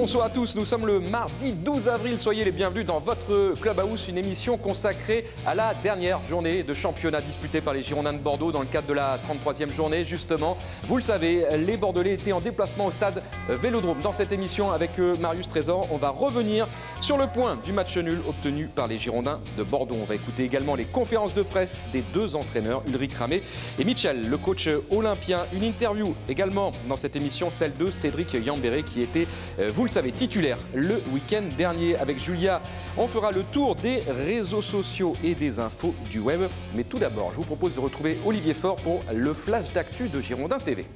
Bonsoir à tous, nous sommes le mardi 12 avril, soyez les bienvenus dans votre Clubhouse, une émission consacrée à la dernière journée de championnat disputée par les Girondins de Bordeaux dans le cadre de la 33e journée. Justement, vous le savez, les Bordelais étaient en déplacement au stade Vélodrome. Dans cette émission avec Marius Trésor, on va revenir sur le point du match nul obtenu par les Girondins de Bordeaux. On va écouter également les conférences de presse des deux entraîneurs, Ulrich Ramé et Michel, le coach olympien. Une interview également dans cette émission, celle de Cédric Yambéré qui était, vous le savez, titulaire le week-end dernier. Avec Julia, on fera le tour des réseaux sociaux et des infos du web. Mais tout d'abord, je vous propose de retrouver Olivier Faure pour le flash d'actu de Girondins TV.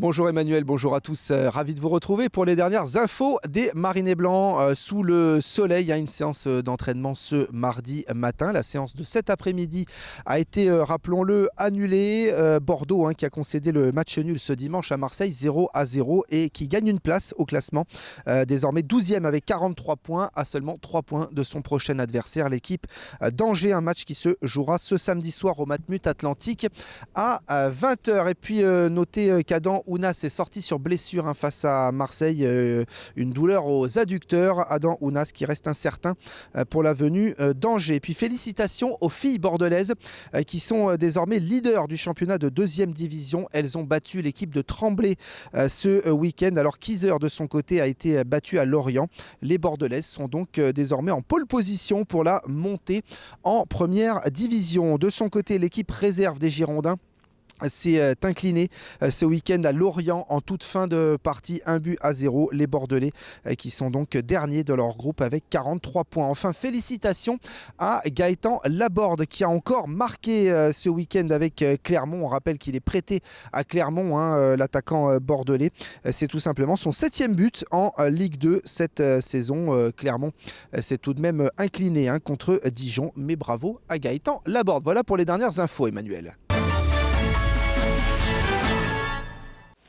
Bonjour Emmanuel, bonjour à tous, ravi de vous retrouver pour les dernières infos des Marinés Blancs sous le soleil. Il y a une séance d'entraînement ce mardi matin. La séance de cet après-midi a été, rappelons-le, annulée. Bordeaux qui a concédé le match nul ce dimanche à Marseille 0-0 et qui gagne une place au classement. Désormais 12e avec 43 points à seulement 3 points de son prochain adversaire, l'équipe d'Angers. Un match qui se jouera ce samedi soir au Matmut Atlantique à 20h. Et puis notez qu'Adam Ounas est sorti sur blessure face à Marseille, une douleur aux adducteurs. Adam Ounas qui reste incertain pour la venue d'Angers. Et puis félicitations aux filles bordelaises qui sont désormais leaders du championnat de 2e division. Elles ont battu l'équipe de Tremblay ce week-end alors qu'Yzeure de son côté a été battu à Lorient. Les bordelaises sont donc désormais en pole position pour la montée en première division. De son côté, l'équipe réserve des Girondins s'est incliné ce week-end à Lorient en toute fin de partie, 1-0. Les Bordelais qui sont donc derniers de leur groupe avec 43 points. Enfin, félicitations à Gaëtan Laborde qui a encore marqué ce week-end avec Clermont. On rappelle qu'il est prêté à Clermont, l'attaquant bordelais. C'est tout simplement son 7e but en Ligue 2 cette saison. Clermont s'est tout de même incliné contre Dijon. Mais bravo à Gaëtan Laborde. Voilà pour les dernières infos, Emmanuel.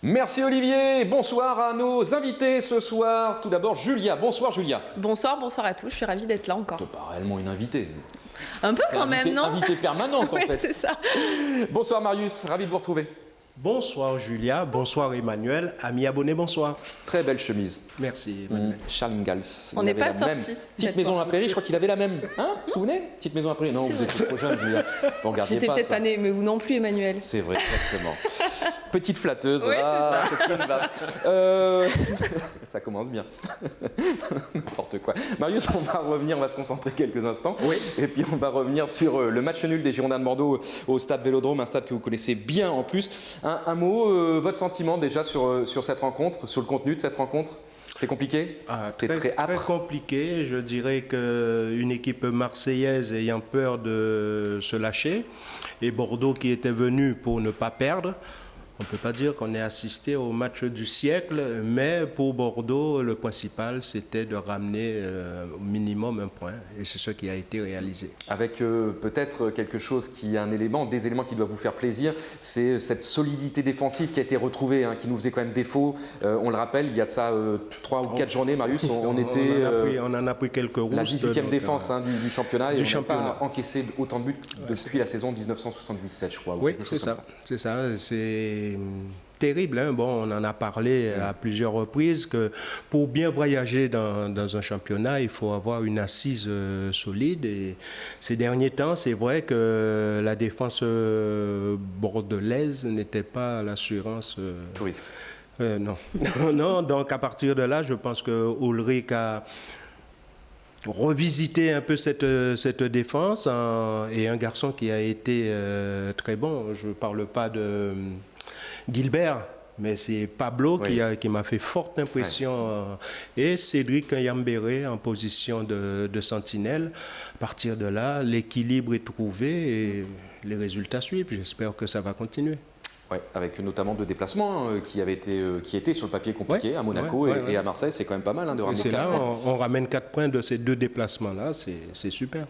Merci Olivier, bonsoir à nos invités ce soir. Tout d'abord Julia, bonsoir Julia. Bonsoir à tous, je suis ravie d'être là encore. C'est pas réellement une invitée. Un peu quand même, non ? Invitée permanente en fait. Oui, c'est ça. Bonsoir Marius, ravi de vous retrouver. Bonsoir Julia, bonsoir Emmanuel, amis abonnés, bonsoir. Très belle chemise. Merci Emmanuel. Charles Ingalls. On n'est pas sorti. Petite maison à la prairie, je crois qu'il avait la même. Hein, vous vous souvenez ? Petite maison à la prairie. Non, vous étiez trop jeune Julia. Vous regardiez J'étais pas peut-être ça. pas née, mais vous non plus Emmanuel. C'est vrai, exactement. Petite flatteuse. Oui, c'est ça. Ça commence bien. N'importe quoi. Marius, on va revenir, on va se concentrer quelques instants. Oui. Et puis on va revenir sur le match nul des Girondins de Bordeaux au stade Vélodrome, un stade que vous connaissez bien en plus. Un mot, votre sentiment déjà sur cette rencontre, sur le contenu de cette rencontre ? C'était compliqué ? C'était très âpre. Très compliqué. Je dirais qu'une équipe marseillaise ayant peur de se lâcher et Bordeaux qui était venu pour ne pas perdre. On ne peut pas dire qu'on ait assisté au match du siècle, mais pour Bordeaux, le principal, c'était de ramener au minimum un point. Et c'est ce qui a été réalisé. Avec peut-être quelque chose des éléments qui doivent vous faire plaisir, c'est cette solidité défensive qui a été retrouvée, qui nous faisait quand même défaut. On le rappelle, il y a de ça 3 ou 4 journées, Marius, on en a pris quelques roustes. La 18e défense du championnat et on n'a pas championnat. Encaissé autant de buts depuis la saison 1977, je crois. Oui, c'est ça. C'est ça. C'est terrible. Bon, on en a parlé à plusieurs reprises que pour bien voyager dans un championnat, il faut avoir une assise solide. Et ces derniers temps, c'est vrai que la défense bordelaise n'était pas à l'assurance. Tout risque. Non. Non. Donc à partir de là, je pense que Ulrich a revisiter un peu cette défense et un garçon qui a été très bon. Je ne parle pas de Gilbert, mais c'est Pablo qui m'a fait forte impression. Et Cédric Yambéré en position de sentinelle. À partir de là, l'équilibre est trouvé et les résultats suivent. J'espère que ça va continuer. Ouais, avec notamment 2 déplacements qui étaient sur le papier compliqués à Monaco et à Marseille. C'est quand même pas mal de ramener 4 points. On ramène 4 points de ces 2 déplacements-là, c'est super.